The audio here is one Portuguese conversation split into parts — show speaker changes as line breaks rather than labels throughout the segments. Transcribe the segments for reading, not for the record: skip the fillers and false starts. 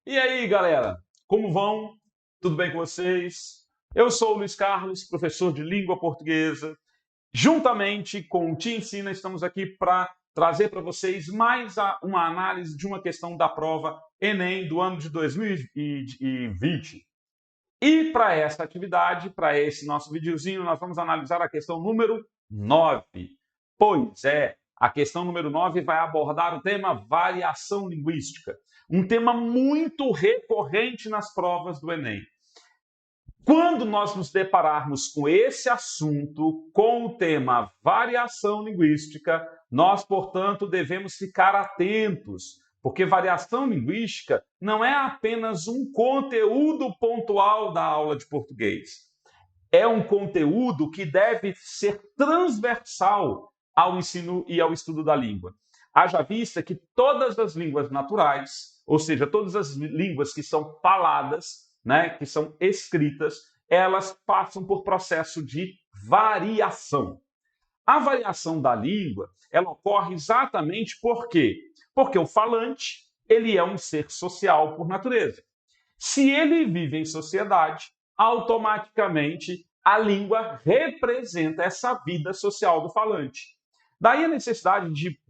E aí, galera? Como vão? Tudo bem com vocês? Eu sou o Luiz Carlos, professor de língua portuguesa. Juntamente com o Te Ensina, estamos aqui para trazer para vocês mais uma análise de uma questão da prova Enem do ano de 2020. E para essa atividade, para esse nosso videozinho, nós vamos analisar a questão número 9. Pois é, a questão número 9 vai abordar o tema variação linguística, um tema muito recorrente nas provas do Enem. Quando nós nos depararmos com esse assunto, com o tema variação linguística, nós, portanto, devemos ficar atentos, porque variação linguística não é apenas um conteúdo pontual da aula de português. É um conteúdo que deve ser transversal ao ensino e ao estudo da língua. Haja vista que todas as línguas naturais, ou seja, todas as línguas que são faladas, que são escritas, elas passam por processo de variação. A variação da língua, ela ocorre exatamente por quê? Porque o falante, ele é um ser social por natureza. Se ele vive em sociedade, automaticamente a língua representa essa vida social do falante. Daí a necessidade de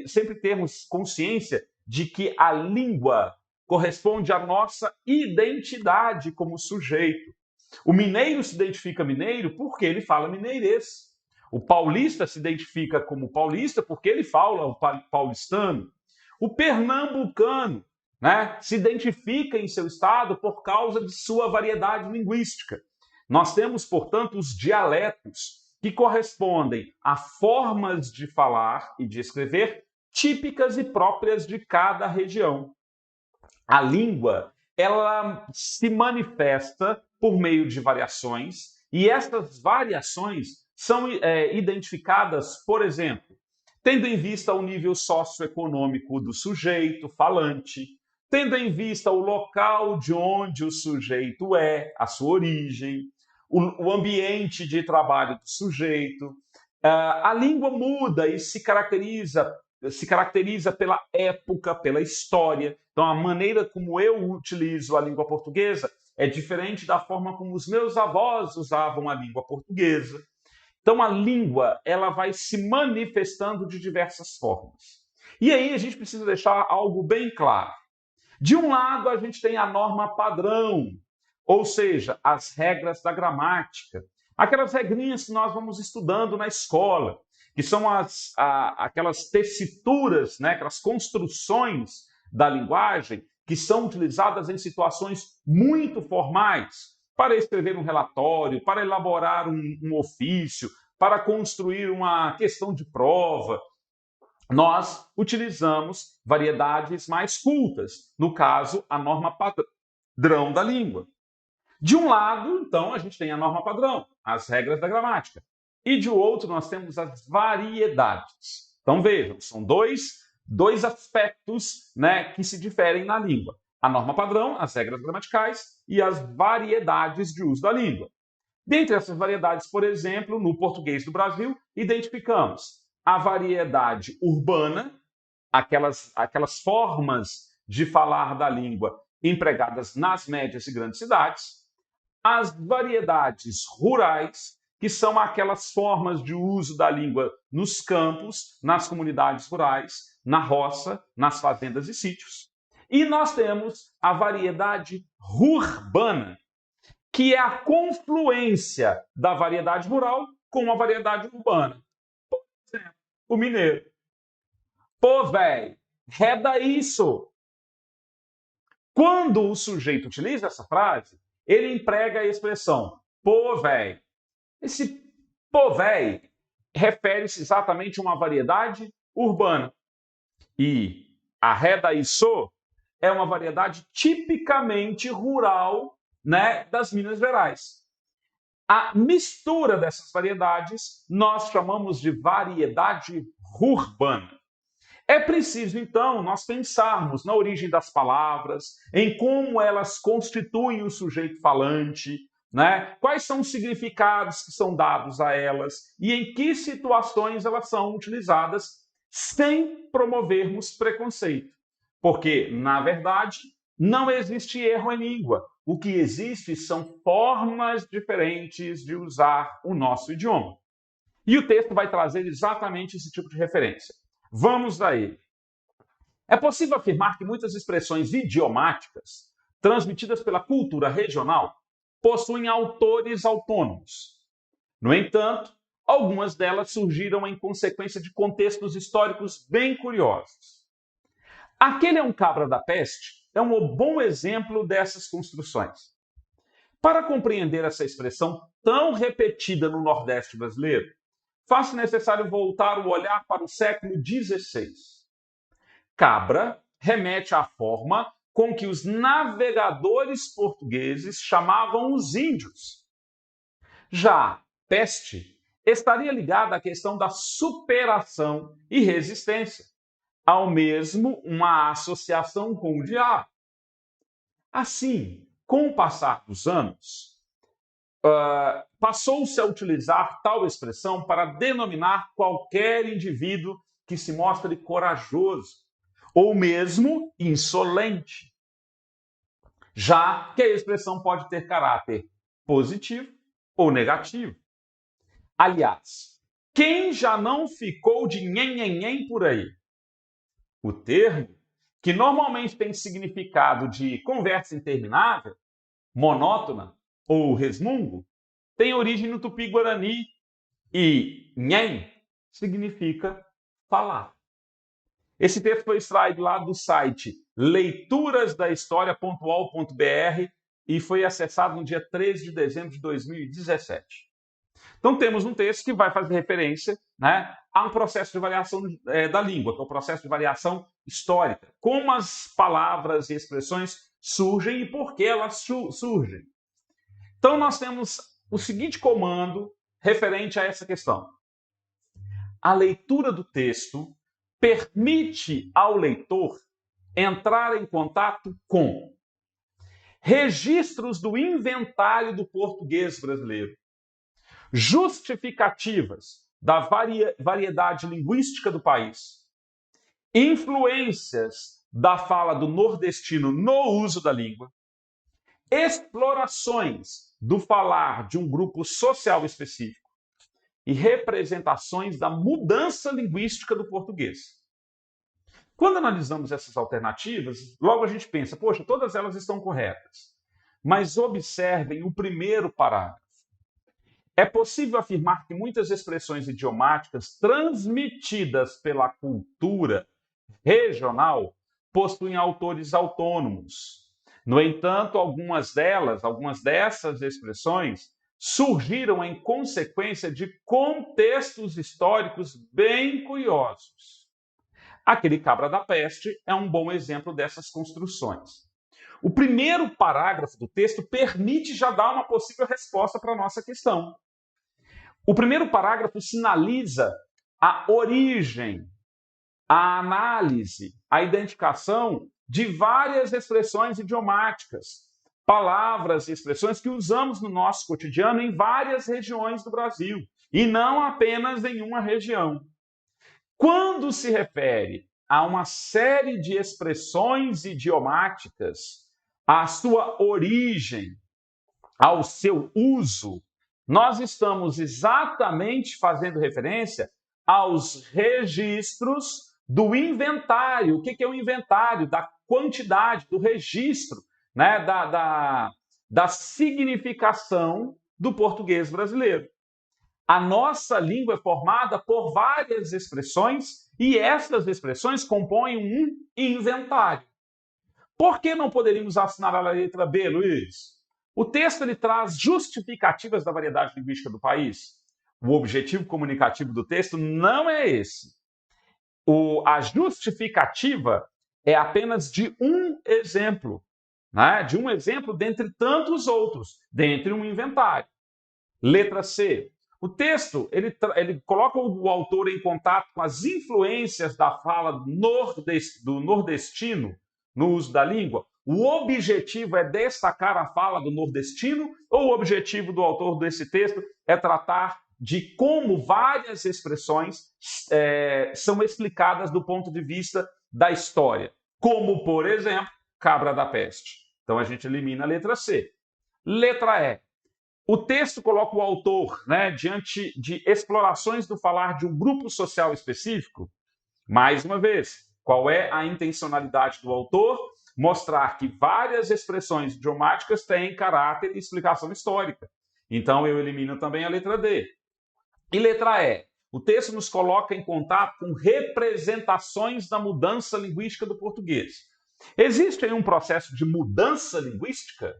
sempre termos consciência de que a língua corresponde à nossa identidade como sujeito. O mineiro se identifica mineiro porque ele fala mineirês. O paulista se identifica como paulista porque ele fala o paulistano. O pernambucano se identifica em seu estado por causa de sua variedade linguística. Nós temos, portanto, os dialetos, que correspondem a formas de falar e de escrever típicas e próprias de cada região. A língua, ela se manifesta por meio de variações, e essas variações são identificadas, por exemplo, tendo em vista o nível socioeconômico do sujeito falante, tendo em vista o local de onde o sujeito é, a sua origem, o ambiente de trabalho do sujeito. A língua muda e se caracteriza pela época, pela história. Então, a maneira como eu utilizo a língua portuguesa é diferente da forma como os meus avós usavam a língua portuguesa. Então, a língua, ela vai se manifestando de diversas formas. E aí a gente precisa deixar algo bem claro. De um lado, a gente tem a norma padrão, ou seja, as regras da gramática. Aquelas regrinhas que nós vamos estudando na escola, que são aquelas tessituras, aquelas construções da linguagem que são utilizadas em situações muito formais, para escrever um relatório, para elaborar um ofício, para construir uma questão de prova. Nós utilizamos variedades mais cultas, no caso, a norma padrão da língua. De um lado, então, a gente tem a norma padrão, as regras da gramática. E de outro, nós temos as variedades. Então, vejam, são dois aspectos que se diferem na língua. A norma padrão, as regras gramaticais e as variedades de uso da língua. Dentre essas variedades, por exemplo, no português do Brasil, identificamos a variedade urbana, aquelas formas de falar da língua empregadas nas médias e grandes cidades, as variedades rurais, que são aquelas formas de uso da língua nos campos, nas comunidades rurais, na roça, nas fazendas e sítios. E nós temos a variedade urbana, que é a confluência da variedade rural com a variedade urbana. Por exemplo, o mineiro. Pô, véi, reda isso. Quando o sujeito utiliza essa frase, ele emprega a expressão pô, véi. Esse pô, véi refere-se exatamente a uma variedade urbana. E a reda isso é uma variedade tipicamente rural, das Minas Gerais. A mistura dessas variedades nós chamamos de variedade urbana. É preciso, então, nós pensarmos na origem das palavras, em como elas constituem o sujeito falante, quais são os significados que são dados a elas e em que situações elas são utilizadas sem promovermos preconceito. Porque, na verdade, não existe erro em língua. O que existe são formas diferentes de usar o nosso idioma. E o texto vai trazer exatamente esse tipo de referência. Vamos a ele. É possível afirmar que muitas expressões idiomáticas, transmitidas pela cultura regional, possuem autores autônomos. No entanto, algumas delas surgiram em consequência de contextos históricos bem curiosos. Aquele é um cabra da peste é um bom exemplo dessas construções. Para compreender essa expressão tão repetida no Nordeste brasileiro, faz-se necessário voltar o olhar para o século XVI. Cabra remete à forma com que os navegadores portugueses chamavam os índios. Já peste estaria ligada à questão da superação e resistência, ao mesmo uma associação com o diabo. Assim, com o passar dos anos, passou-se a utilizar tal expressão para denominar qualquer indivíduo que se mostre corajoso ou mesmo insolente, já que a expressão pode ter caráter positivo ou negativo. Aliás, quem já não ficou de nhen por aí? O termo, que normalmente tem significado de conversa interminável, monótona ou resmungo, tem origem no tupi-guarani e nhen significa falar. Esse texto foi extraído lá do site leiturasdahistoria.ol.br e foi acessado no dia 13 de dezembro de 2017. Então temos um texto que vai fazer referência, né, a um processo de variação da língua, que é o processo de variação histórica. Como as palavras e expressões surgem e por que elas surgem. Então nós temos o seguinte comando referente a essa questão. A leitura do texto permite ao leitor entrar em contato com registros do inventário do português brasileiro, justificativas da variedade linguística do país, influências da fala do nordestino no uso da língua, explorações do falar de um grupo social específico e representações da mudança linguística do português. Quando analisamos essas alternativas, logo a gente pensa, poxa, todas elas estão corretas. Mas observem o primeiro parágrafo. É possível afirmar que muitas expressões idiomáticas transmitidas pela cultura regional possuem autores autônomos. No entanto, algumas dessas expressões surgiram em consequência de contextos históricos bem curiosos. Aquele cabra da peste é um bom exemplo dessas construções. O primeiro parágrafo do texto permite já dar uma possível resposta para a nossa questão. O primeiro parágrafo sinaliza a origem, a análise, a identificação de várias expressões idiomáticas, palavras e expressões que usamos no nosso cotidiano em várias regiões do Brasil, e não apenas em uma região. Quando se refere a uma série de expressões idiomáticas, à sua origem, ao seu uso, nós estamos exatamente fazendo referência aos registros do inventário. O que é o inventário? Da quantidade, do registro, né? da significação do português brasileiro. A nossa língua é formada por várias expressões e essas expressões compõem um inventário. Por que não poderíamos assinar a letra B, Luiz? O texto ele traz justificativas da variedade linguística do país. O objetivo comunicativo do texto não é esse. A justificativa é apenas de um exemplo, né? De um exemplo dentre tantos outros, dentre um inventário. Letra C. O texto ele coloca o autor em contato com as influências da fala do nordestino no uso da língua. O objetivo é destacar a fala do nordestino ou o objetivo do autor desse texto é tratar de como várias expressões são explicadas do ponto de vista da história. Como, por exemplo, cabra da peste. Então a gente elimina a letra C. Letra E. O texto coloca o autor, diante de explorações do falar de um grupo social específico. Mais uma vez, qual é a intencionalidade do autor? Mostrar que várias expressões idiomáticas têm caráter e explicação histórica. Então eu elimino também a letra D. E letra E. O texto nos coloca em contato com representações da mudança linguística do português. Existe aí um processo de mudança linguística?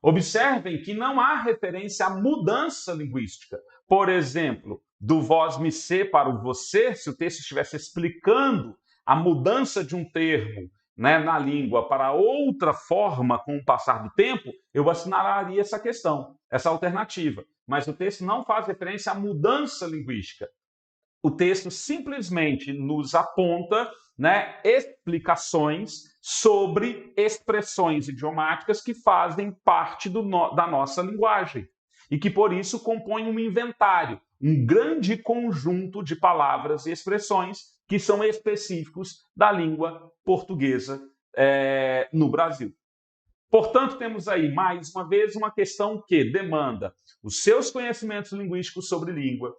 Observem que não há referência à mudança linguística. Por exemplo, do vós-me ser para o você, se o texto estivesse explicando a mudança de um termo na língua para outra forma com o passar do tempo, eu assinalaria essa questão, essa alternativa. Mas o texto não faz referência à mudança linguística. O texto simplesmente nos aponta explicações sobre expressões idiomáticas que fazem parte da nossa linguagem e que, por isso, compõem um inventário, um grande conjunto de palavras e expressões que são específicos da língua portuguesa no Brasil. Portanto, temos aí, mais uma vez, uma questão que demanda os seus conhecimentos linguísticos sobre língua,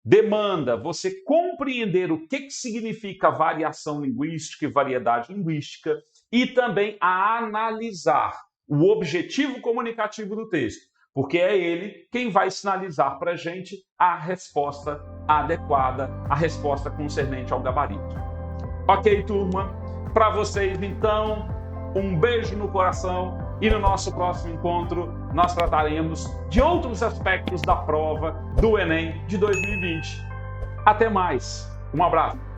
demanda você compreender o que significa variação linguística e variedade linguística e também a analisar o objetivo comunicativo do texto, porque é ele quem vai sinalizar para a gente a resposta adequada, a resposta concernente ao gabarito. Ok, turma? Para vocês, então, um beijo no coração e no nosso próximo encontro nós trataremos de outros aspectos da prova do Enem de 2020. Até mais. Um abraço.